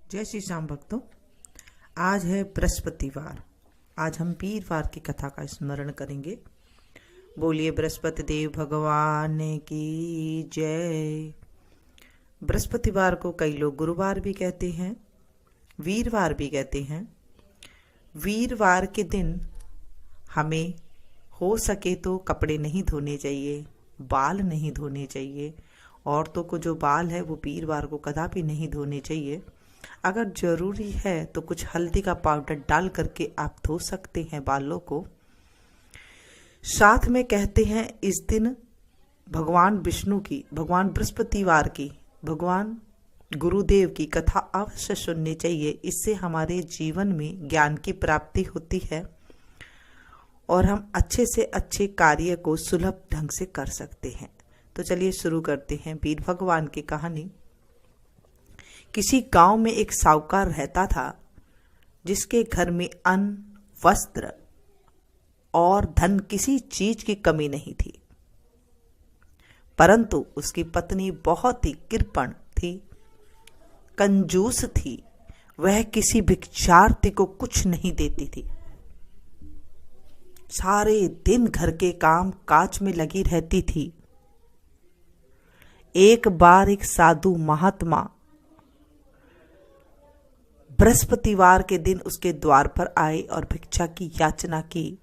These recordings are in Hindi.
जय श्री श्याम भक्तों। आज है बृहस्पतिवार। आज हम वीरवार की कथा का स्मरण करेंगे। बोलिए बृहस्पति देव भगवान की जय। बृहस्पतिवार को कई लोग गुरुवार भी कहते हैं, वीरवार भी कहते हैं। वीरवार के दिन हमें हो सके तो कपड़े नहीं धोने चाहिए, बाल नहीं धोने चाहिए। औरतों को जो बाल है वो वीरवार को कदापि नहीं धोने चाहिए। अगर जरूरी है तो कुछ हल्दी का पाउडर डाल करके आप धो सकते हैं बालों को। साथ में कहते हैं इस दिन भगवान विष्णु की, भगवान बृहस्पतिवार की, भगवान गुरुदेव की कथा अवश्य सुननी चाहिए। इससे हमारे जीवन में ज्ञान की प्राप्ति होती है और हम अच्छे से अच्छे कार्य को सुलभ ढंग से कर सकते हैं। तो चलिए शुरू करते हैं वीर भगवान की कहानी। किसी गांव में एक साहूकार रहता था जिसके घर में अन्न, वस्त्र और धन किसी चीज की कमी नहीं थी। परंतु उसकी पत्नी बहुत ही कृपण थी, कंजूस थी। वह किसी भिक्षार्थी को कुछ नहीं देती थी। सारे दिन घर के काम काज में लगी रहती थी। एक बार एक साधु महात्मा बृहस्पतिवार के दिन उसके द्वार पर आए और भिक्षा की याचना की।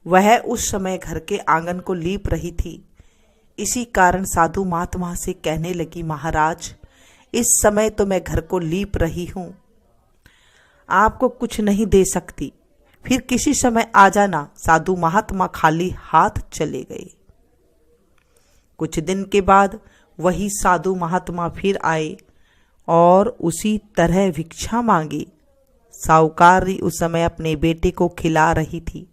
वह उस समय घर के आंगन को लीप रही थी। इसी कारण साधु महात्मा से कहने लगी, महाराज, इस समय तो मैं घर को लीप रही हूं, आपको कुछ नहीं दे सकती, फिर किसी समय आ जाना। साधु महात्मा खाली हाथ चले गए। कुछ दिन के बाद वही साधु महात्मा फिर आए और उसी तरह भिक्षा मांगी। साहूकार उस समय अपने बेटे को खिला रही थी।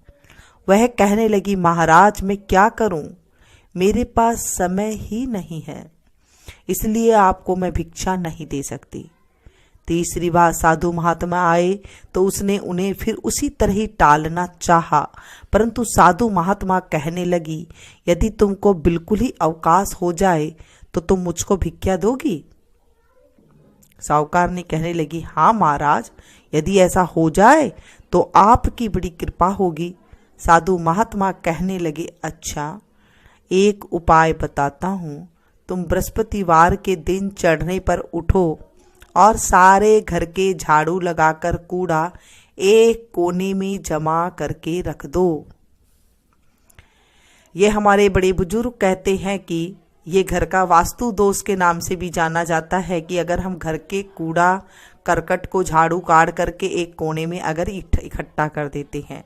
वह कहने लगी, महाराज, मैं क्या करूं, मेरे पास समय ही नहीं है, इसलिए आपको मैं भिक्षा नहीं दे सकती। तीसरी बार साधु महात्मा आए तो उसने उन्हें फिर उसी तरह ही टालना चाहा, परंतु साधु महात्मा कहने लगी, यदि तुमको बिल्कुल ही अवकाश हो जाए तो तुम मुझको भिक्षा दोगी? साहूकार ने कहने लगी, हाँ महाराज, यदि ऐसा हो जाए तो आपकी बड़ी कृपा होगी। साधु महात्मा कहने लगे, अच्छा, एक उपाय बताता हूँ। तुम बृहस्पतिवार के दिन चढ़ने पर उठो और सारे घर के झाड़ू लगाकर कूड़ा एक कोने में जमा करके रख दो। ये हमारे बड़े बुजुर्ग कहते हैं कि ये घर का वास्तु दोष के नाम से भी जाना जाता है कि अगर हम घर के कूड़ा करकट को झाड़ू काट करके एक कोने में अगर इकट्ठा कर देते हैं,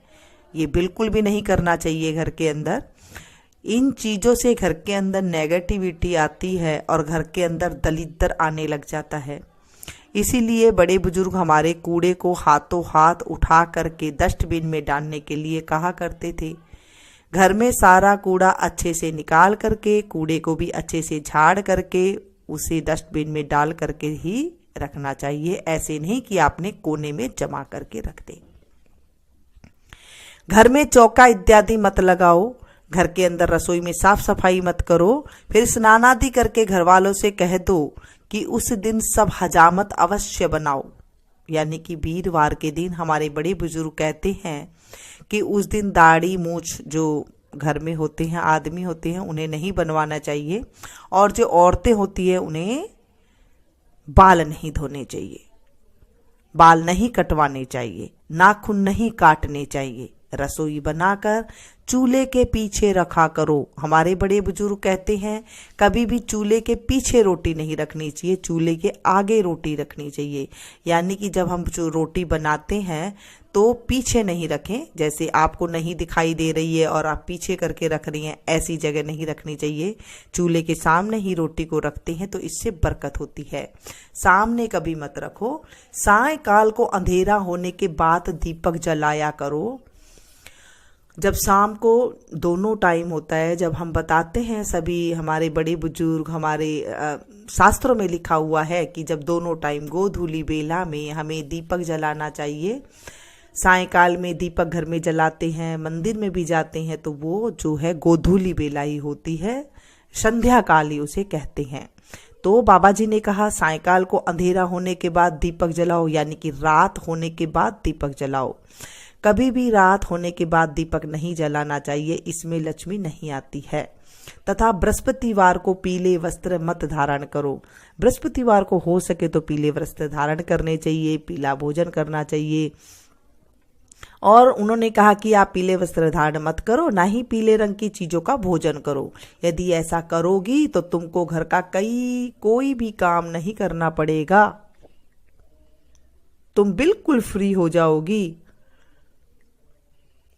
ये बिल्कुल भी नहीं करना चाहिए। घर के अंदर इन चीज़ों से घर के अंदर नेगेटिविटी आती है और घर के अंदर दलिद्दर आने लग जाता है। इसीलिए बड़े बुजुर्ग हमारे कूड़े को हाथों हाथ उठा करके डस्टबिन में डालने के लिए कहा करते थे। घर में सारा कूड़ा अच्छे से निकाल करके, कूड़े को भी अच्छे से झाड़ करके उसे डस्टबिन में डाल करके ही रखना चाहिए। ऐसे नहीं कि आपने कोने में जमा करके रख दे। घर में चौका इत्यादि मत लगाओ। घर के अंदर रसोई में साफ सफाई मत करो। फिर स्नान आदि करके घर वालों से कह दो कि उस दिन सब हजामत अवश्य बनाओ। यानी कि वीरवार के दिन हमारे बड़े बुजुर्ग कहते हैं कि उस दिन दाढ़ी मूछ जो घर में होते हैं, आदमी होते हैं, उन्हें नहीं बनवाना चाहिए और जो औरतें होती है उन्हें बाल नहीं धोने चाहिए, बाल नहीं कटवाने चाहिए, नाखून नहीं काटने चाहिए। रसोई बनाकर चूल्हे के पीछे रखा करो। हमारे बड़े बुजुर्ग कहते हैं कभी भी चूल्हे के पीछे रोटी नहीं रखनी चाहिए, चूल्हे के आगे रोटी रखनी चाहिए। यानी कि जब हम जो रोटी बनाते हैं तो पीछे नहीं रखें, जैसे आपको नहीं दिखाई दे रही है और आप पीछे करके रख रही हैं, ऐसी जगह नहीं रखनी चाहिए। चूल्हे के सामने ही रोटी को रखते हैं तो इससे बरकत होती है। सामने कभी मत रखो। सायंकाल को अंधेरा होने के बाद दीपक जलाया करो। जब शाम को दोनों टाइम होता है, जब हम बताते हैं सभी हमारे बड़े बुजुर्ग, हमारे शास्त्रों में लिखा हुआ है कि जब दोनों टाइम गोधूली बेला में हमें दीपक जलाना चाहिए। सायंकाल में दीपक घर में जलाते हैं, मंदिर में भी जाते हैं, तो वो जो है गोधूली बेला ही होती है, संध्या काल ही उसे कहते हैं। तो बाबा जी ने कहा सायकाल को अंधेरा होने के बाद दीपक जलाओ, यानी कि रात होने के बाद दीपक जलाओ। कभी भी रात होने के बाद दीपक नहीं जलाना चाहिए, इसमें लक्ष्मी नहीं आती है। तथा बृहस्पतिवार को पीले वस्त्र मत धारण करो। बृहस्पतिवार को हो सके तो पीले वस्त्र धारण करने चाहिए, पीला भोजन करना चाहिए। और उन्होंने कहा कि आप पीले वस्त्र धारण मत करो, ना ही पीले रंग की चीजों का भोजन करो। यदि ऐसा करोगी तो तुमको घर का कोई भी काम नहीं करना पड़ेगा, तुम बिल्कुल फ्री हो जाओगी।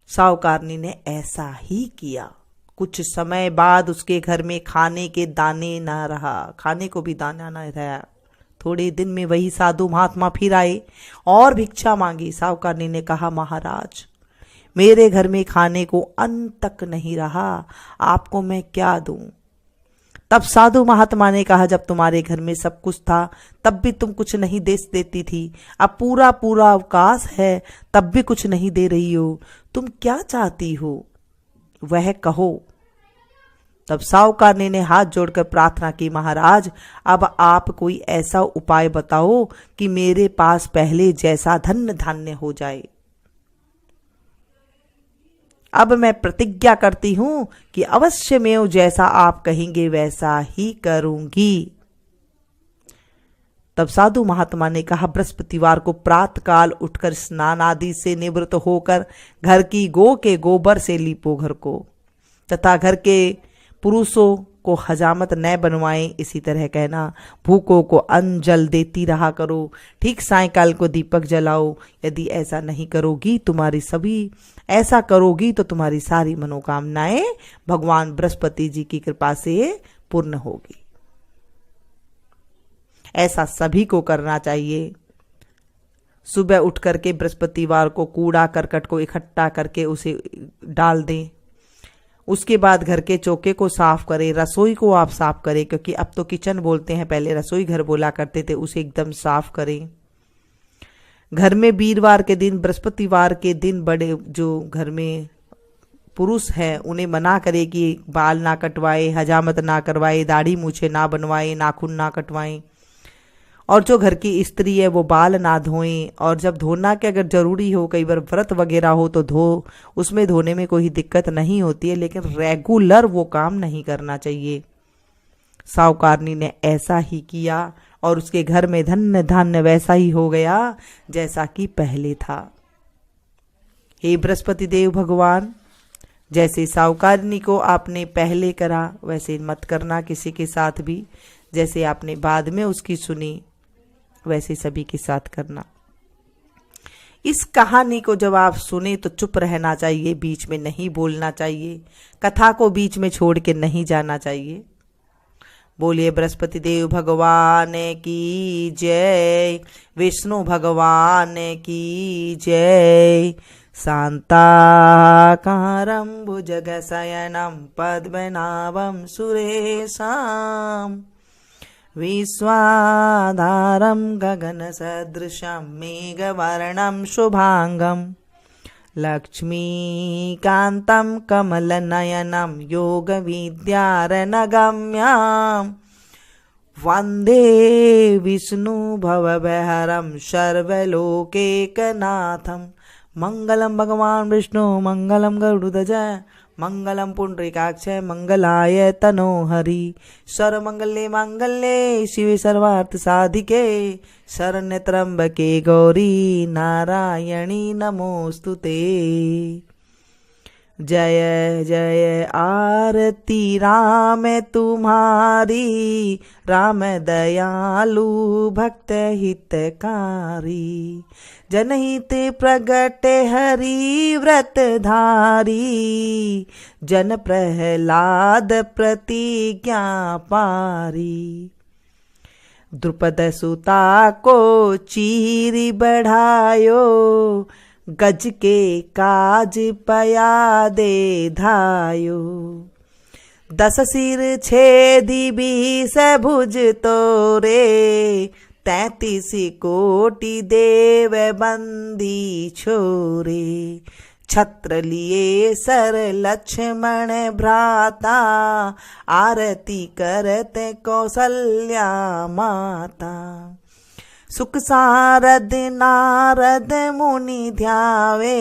साहूकारनी ने ऐसा ही किया। कुछ समय बाद उसके घर में खाने के दाने ना रहा, खाने को भी दाना ना रहा। थोड़े दिन में वही साधु महात्मा फिर आए और भिक्षा मांगी। साहूकारनी ने कहा महाराज, मेरे घर में खाने को अन्न तक नहीं रहा, आपको मैं क्या दूं? तब साधु महात्मा ने कहा जब तुम्हारे घर में सब कुछ था तब भी तुम कुछ नहीं दे देती थी, अब पूरा पूरा अवकाश है तब भी कुछ नहीं दे रही हो, तुम क्या चाहती हो वह कहो। तब साहूकारनी ने हाथ जोड़कर प्रार्थना की, महाराज अब आप कोई ऐसा उपाय बताओ कि मेरे पास पहले जैसा धन धान्य हो जाए। अब मैं प्रतिज्ञा करती हूं कि अवश्य में जैसा आप कहेंगे वैसा ही करूंगी। तब साधु महात्मा ने कहा बृहस्पतिवार को प्रातःकाल उठकर स्नान आदि से निवृत्त होकर घर की गौ के गोबर से लीपो घर को, तथा घर के पुरुषों को हजामत न बनवाएं। इसी तरह कहना भूखों को अन्न जल देती रहा करो। ठीक सायकाल को दीपक जलाओ। यदि ऐसा नहीं करोगी ऐसा करोगी तो तुम्हारी सारी मनोकामनाएं भगवान बृहस्पति जी की कृपा से पूर्ण होगी। ऐसा सभी को करना चाहिए। सुबह उठ करके बृहस्पतिवार को कूड़ा करकट को इकट्ठा करके उसे डाल दें। उसके बाद घर के चौके को साफ करें, रसोई को आप साफ करें, क्योंकि अब तो किचन बोलते हैं, पहले रसोई घर बोला करते थे, उसे एकदम साफ करें। घर में वीरवार के दिन, बृहस्पतिवार के दिन बड़े जो घर में पुरुष हैं उन्हें मना करे कि बाल ना कटवाए, हजामत ना करवाए, दाढ़ी मूछे ना बनवाए, नाखून ना कटवाएं। और जो घर की स्त्री है वो बाल ना धोएं। और जब धोना के अगर जरूरी हो, कई बार व्रत वगैरह हो तो उसमें धोने में कोई दिक्कत नहीं होती है, लेकिन रेगुलर वो काम नहीं करना चाहिए। साहूकारनी ने ऐसा ही किया और उसके घर में धन्य धान्य वैसा ही हो गया जैसा कि पहले था। हे बृहस्पति देव भगवान, जैसे साहूकारनी को आपने पहले करा वैसे मत करना किसी के साथ भी, जैसे आपने बाद में उसकी सुनी वैसे सभी के साथ करना। इस कहानी को जब आप सुने तो चुप रहना चाहिए, बीच में नहीं बोलना चाहिए, कथा को बीच में छोड़ के नहीं जाना चाहिए। बोलिए बृहस्पति देव भगवान की जय, विष्णु भगवान की जय। शांताकारं भुजगशयनं पद्मनाभं सुरेशं, विश्वाधारं गगनसदृशं मेघवर्णं शुभांगं, लक्ष्मीकान्तं कमलनयनं योगविद्यारनगम्यं, वन्दे विष्णुभवभयहरं सर्वलोकैकनाथं। मंगलम भगवान विष्णु मंगलम गरुड़ध्वज मंगलम पुंडरीकाक्ष मंगलाय तनोहरि। सर्वमंगले मंगले शिवे सर्वार्थ साधिके शरण्य त्र्यंबके गौरी नारायणी नमोस्तुते। जय जय आरती राम तुम्हारी, राम दयालु भक्त हितकारी, जनहित प्रगट हरि व्रत धारी, जन प्रहलाद प्रतिज्ञा पारी। द्रुपद सुता को चीरी बढ़ायो, गज के काज पया दे धायो, 10 सिर छेदी 20 भुज तोरे, 33 कोटि देव बंदी छोरे, छत्र लिए सर लक्ष्मण भ्राता, आरती करते कौसल्या माता। सुख सारद नारद मुनि ध्यावे,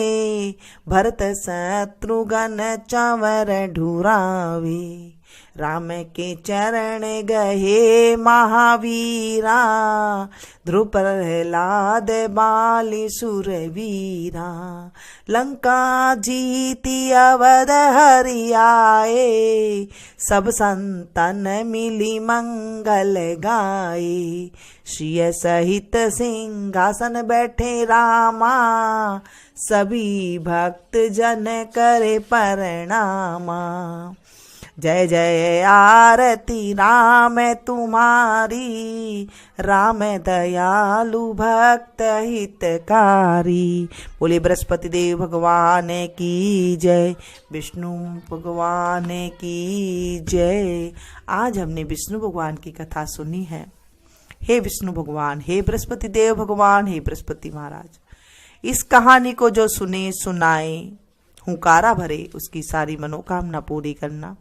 भरत शत्रुघ्न चंवर ढुरावे। राम के चरण गहे महावीरा, ध्रुव प्रहलाद बाली सुरवीरा। लंका जीती अवध हरि आए, सब संतन मिली मंगल गाए। श्रिय सहित सिंहासन बैठे रामा, सभी भक्त जन करे प्रणामा। जय जय आरती राम तुम्हारी, राम दयालु भक्त हितकारी। बोले बृहस्पति देव भगवान की जय, विष्णु भगवान की जय। आज हमने विष्णु भगवान की कथा सुनी है। हे विष्णु भगवान, हे बृहस्पति देव भगवान, हे बृहस्पति महाराज, इस कहानी को जो सुने सुनाए हुंकारा भरे उसकी सारी मनोकामना पूरी करना।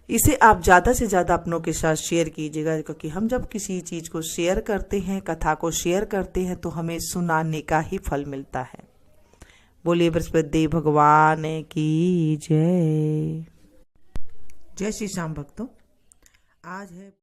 इसे आप ज़्यादा से ज़्यादा अपनों के साथ शेयर कीजिएगा, क्योंकि हम जब किसी चीज़ को शेयर करते हैं, कथा को शेयर करते हैं, तो हमें सुनाने का ही फल मिलता है। बोलिए बृहस्पति देव भगवान की जय। जय श्री श्याम भक्तों, आज है